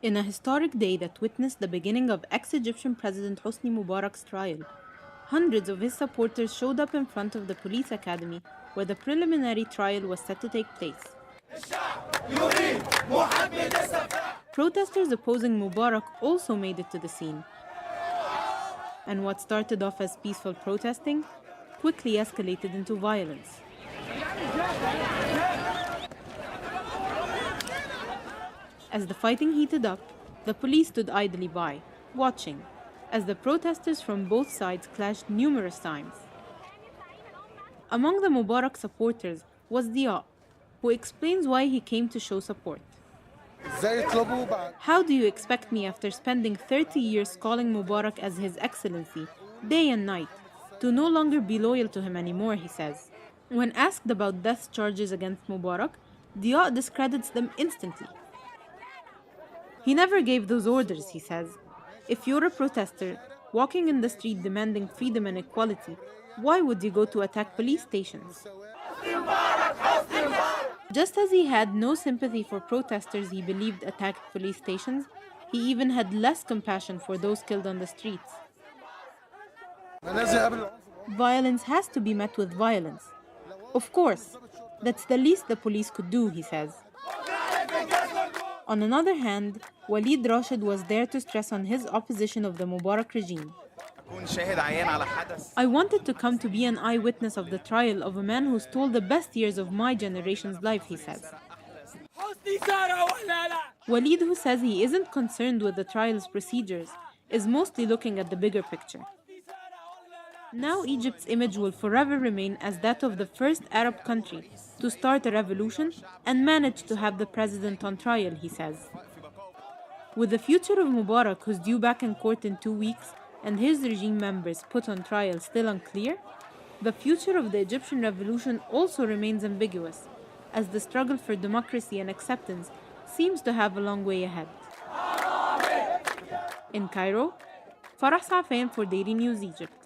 In a historic day that witnessed the beginning of ex-Egyptian President Hosni Mubarak's trial, hundreds of his supporters showed up in front of the police academy where the preliminary trial was set to take place. Protesters opposing Mubarak also made it to the scene. And what started off as peaceful protesting quickly escalated into violence. As the fighting heated up, the police stood idly by, watching, as the protesters from both sides clashed numerous times. Among the Mubarak supporters was Dia, who explains why he came to show support. How do you expect me, after spending 30 years calling Mubarak as His Excellency, day and night, to no longer be loyal to him anymore, he says. When asked about death charges against Mubarak, Dia discredits them instantly. He never gave those orders, he says. If you're a protester, walking in the street demanding freedom and equality, why would you go to attack police stations? Just as he had no sympathy for protesters he believed attacked police stations, he even had less compassion for those killed on the streets. Violence has to be met with violence. Of course, that's the least the police could do, he says. On another hand, Walid Rashid was there to stress on his opposition of the Mubarak regime. I wanted to come to be an eyewitness of the trial of a man who stole the best years of my generation's life, he says. Walid, who says he isn't concerned with the trial's procedures, is mostly looking at the bigger picture. Now Egypt's image will forever remain as that of the first Arab country to start a revolution and manage to have the president on trial, he says. With the future of Mubarak, who's due back in court in 2 weeks, and his regime members put on trial still unclear, the future of the Egyptian revolution also remains ambiguous, as the struggle for democracy and acceptance seems to have a long way ahead. In Cairo, Farah Safayan for Daily News Egypt.